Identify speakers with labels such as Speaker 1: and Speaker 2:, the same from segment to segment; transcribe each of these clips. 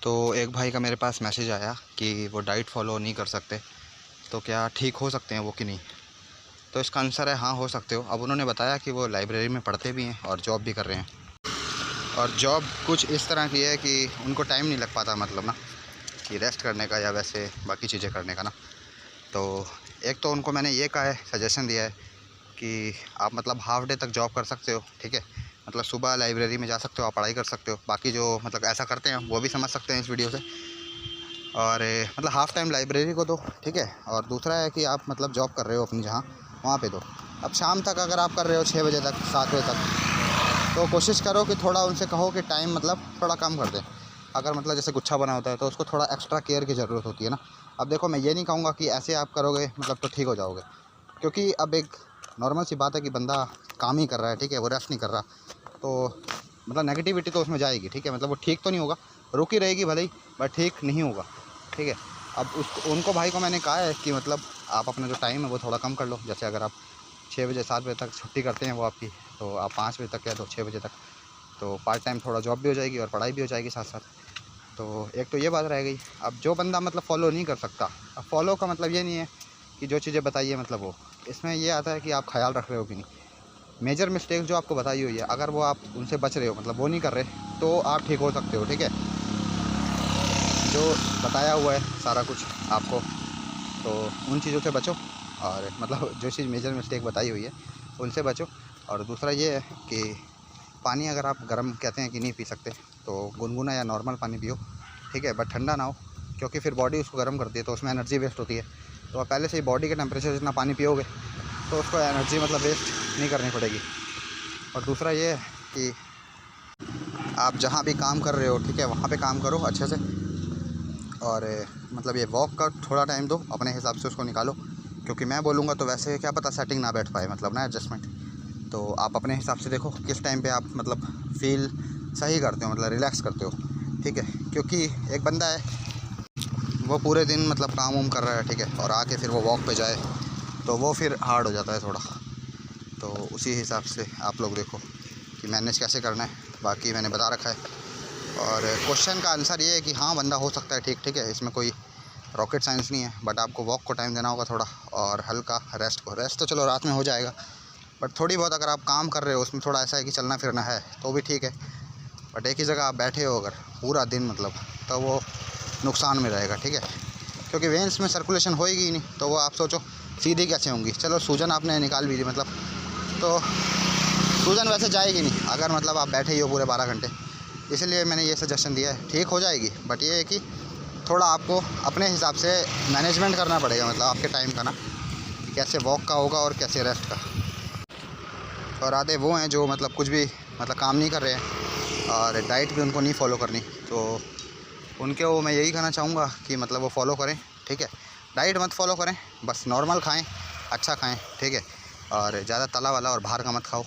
Speaker 1: तो एक भाई का मेरे पास मैसेज आया कि वो डाइट फॉलो नहीं कर सकते, तो क्या ठीक हो सकते हैं वो कि नहीं। तो इसका आंसर है हाँ, हो सकते हो। अब उन्होंने बताया कि वो लाइब्रेरी में पढ़ते भी हैं और जॉब भी कर रहे हैं, और जॉब कुछ इस तरह की है कि उनको टाइम नहीं लग पाता, मतलब ना कि रेस्ट करने का या वैसे बाकी चीज़ें करने का ना। तो एक तो उनको मैंने ये कहा है, सजेशन दिया है कि आप मतलब हाफ़ डे तक जॉब कर सकते हो, ठीक है। मतलब सुबह लाइब्रेरी में जा सकते हो, आप पढ़ाई कर सकते हो। बाकी जो मतलब ऐसा करते हैं वो भी समझ सकते हैं इस वीडियो से। और मतलब हाफ़ टाइम लाइब्रेरी को दो, ठीक है। और दूसरा है कि आप मतलब जॉब कर रहे हो अपनी जहाँ, वहाँ पे दो। अब शाम तक अगर आप कर रहे हो 6 बजे तक, 7 बजे तक, तो कोशिश करो कि थोड़ा उनसे कहो कि टाइम मतलब थोड़ा कम कर दें। अगर मतलब जैसे गुच्छा बना होता है तो उसको थोड़ा एक्स्ट्रा केयर की ज़रूरत होती है ना। अब देखो, मैं ये नहीं कहूँगा कि ऐसे आप करोगे मतलब तो ठीक हो जाओगे, क्योंकि अब एक नॉर्मल सी बात है कि बंदा काम ही कर रहा है, ठीक है, वो रेस्ट नहीं कर रहा। तो मतलब नेगेटिविटी तो उसमें जाएगी, ठीक है। मतलब वो ठीक तो नहीं होगा, रुकी रहेगी भले ही, बट ठीक नहीं होगा, ठीक है। अब उनको भाई को मैंने कहा है कि मतलब आप अपना जो टाइम है वो थोड़ा कम कर लो। जैसे अगर आप 6 बजे 7 बजे तक छुट्टी करते हैं वो आपकी, तो आप 5 बजे तक या तो 6 बजे तक, तो पार्ट टाइम थोड़ा जॉब भी हो जाएगी और पढ़ाई भी हो जाएगी साथ साथ। तो एक तो ये बात रह गई। अब जो बंदा मतलब फ़ॉलो नहीं कर सकता, अब फ़ॉलो का मतलब ये नहीं है कि जो चीज़ें बताइए मतलब वो, इसमें ये आता है कि आप ख्याल रख रहे हो कि नहीं। मेजर मिस्टेक जो आपको बताई हुई है, अगर वो आप उनसे बच रहे हो, मतलब वो नहीं कर रहे, तो आप ठीक हो सकते हो, ठीक है। जो बताया हुआ है सारा कुछ आपको, तो उन चीज़ों से बचो। और मतलब जो चीज़ मेजर मिस्टेक बताई हुई है उनसे बचो। और दूसरा ये है कि पानी अगर आप गर्म कहते हैं कि नहीं पी सकते, तो गुनगुना या नॉर्मल पानी पियो, ठीक है, बट ठंडा ना हो, क्योंकि फिर बॉडी उसको गर्म करती है तो उसमें एनर्जी वेस्ट होती है। तो आप पहले से ही बॉडी के टेम्परेचर जितना पानी पियोगे तो उसको एनर्जी मतलब वेस्ट नहीं करनी पड़ेगी। और दूसरा ये है कि आप जहाँ भी काम कर रहे हो, ठीक है, वहाँ पे काम करो अच्छे से। और मतलब ये वॉक का थोड़ा टाइम दो, अपने हिसाब से उसको निकालो, क्योंकि मैं बोलूँगा तो वैसे क्या पता सेटिंग ना बैठ पाए, मतलब ना एडजस्टमेंट। तो आप अपने हिसाब से देखो किस टाइम पे आप मतलब फ़ील सही करते हो, मतलब रिलैक्स करते हो, ठीक है। क्योंकि एक बंदा है वो पूरे दिन मतलब काम वाम कर रहा है, ठीक है, और आके फिर वो वॉक पे जाए तो वो फिर हार्ड हो जाता है थोड़ा। तो उसी हिसाब से आप लोग देखो कि मैनेज कैसे करना है। बाकी मैंने बता रखा है। और क्वेश्चन का आंसर ये है कि हाँ, बंदा हो सकता है ठीक, ठीक है, इसमें कोई रॉकेट साइंस नहीं है। बट आपको वॉक को टाइम देना होगा थोड़ा, और हल्का रेस्ट तो चलो रात में हो जाएगा, बट थोड़ी बहुत अगर आप काम कर रहे हो उसमें थोड़ा ऐसा है कि चलना फिरना है तो भी ठीक है। बट एक ही जगह आप बैठे हो अगर पूरा दिन मतलब, तो वो नुकसान में रहेगा, ठीक है। क्योंकि वेंस में सर्कुलेशन होएगी ही नहीं, तो वो आप सोचो सीधी कैसे होंगी। चलो सूजन आपने निकाल भी दी मतलब, तो सूजन वैसे जाएगी नहीं अगर मतलब आप बैठे ही हो पूरे 12 घंटे। इसलिए मैंने ये सजेशन दिया है, ठीक हो जाएगी, बट ये है कि थोड़ा आपको अपने हिसाब से मैनेजमेंट करना पड़ेगा, मतलब आपके टाइम का ना, कि कैसे वॉक का होगा और कैसे रेस्ट का। और आधे वो हैं जो मतलब कुछ भी मतलब काम नहीं कर रहे हैं और डाइट भी उनको नहीं फॉलो करनी, तो उनके वो मैं यही कहना चाहूँगा कि मतलब वो फॉलो करें, ठीक है। डाइट मत फॉलो करें, बस नॉर्मल खाएं, अच्छा खाएं, ठीक है। और ज़्यादा तला वाला और बाहर का मत खाओ।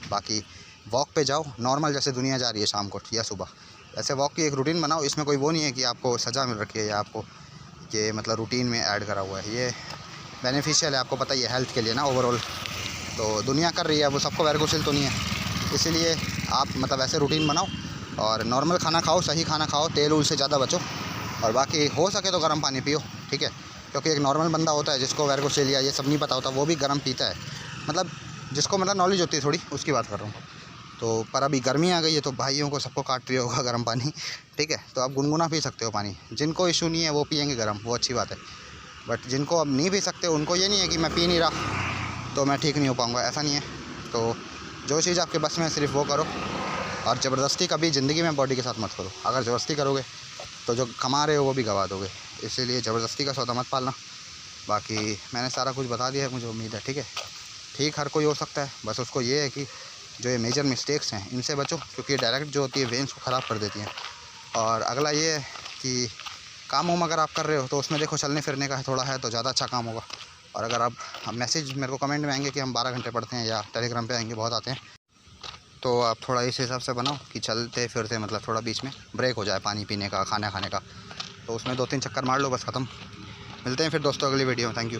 Speaker 1: बाकी वॉक पे जाओ नॉर्मल, जैसे दुनिया जा रही है शाम को या सुबह, ऐसे वॉक की एक रूटीन बनाओ। इसमें कोई वो नहीं है कि आपको सज़ा मिल रखी है या आपको ये मतलब रूटीन में ऐड करा हुआ है। ये बेनिफिशियल है, आपको पता ही है हेल्थ के लिए ना ओवरऑल। तो दुनिया कर रही है, वो सबको वेरगोसिल तो नहीं है, इसीलिए आप मतलब ऐसे रूटीन बनाओ और नॉर्मल खाना खाओ, सही खाना खाओ, तेल उल से ज़्यादा बचो। और बाकी हो सके तो गर्म पानी पियो, ठीक है। क्योंकि एक नॉर्मल बंदा होता है जिसको वेरगोसिल या ये सब नहीं पता होता, वो भी गर्म पीता है, मतलब जिसको मतलब नॉलेज होती है थोड़ी, उसकी बात कर रहा हूँ। तो पर अभी गर्मी आ गई है तो भाइयों को सबको काट रही होगा गर्म पानी, ठीक है। तो आप गुनगुना पी सकते हो पानी, जिनको इशू नहीं है वो पियेंगे गर्म, वो अच्छी बात है। बट जिनको अब नहीं पी सकते, उनको ये नहीं है कि मैं पी नहीं रहा तो मैं ठीक नहीं हो पाऊँगा, ऐसा नहीं है। तो जो चीज़ आपके बस में सिर्फ वो करो, और ज़बरदस्ती कभी ज़िंदगी में बॉडी के साथ मत करो। अगर ज़बरदस्ती करोगे तो जो कमा रहे हो वो भी गवा दोगे, इसीलिए ज़बरदस्ती का सौदा मत पालना। बाकी मैंने सारा कुछ बता दिया है, मुझे उम्मीद है, ठीक है। ठीक हर कोई हो सकता है, बस उसको ये है कि जो ये मेजर मिस्टेक्स हैं इनसे बचो, क्योंकि ये डायरेक्ट जो होती है वेंस को ख़राब कर देती हैं। और अगला ये है कि काम वाम अगर आप कर रहे हो तो उसमें देखो चलने फिरने का थोड़ा है तो ज़्यादा अच्छा काम होगा। और अगर आप मैसेज मेरे को कमेंट में आएंगे कि हम 12 घंटे पढ़ते हैं, या टेलीग्राम पे आएंगे, बहुत आते हैं, तो आप थोड़ा इस हिसाब से बनाओ कि चलते फिरते मतलब थोड़ा बीच में ब्रेक हो जाए पानी पीने का, खाना खाने का, तो उसमें 2-3 चक्कर मार लो, बस ख़त्म। मिलते हैं फिर दोस्तों अगली वीडियो में। Thank you.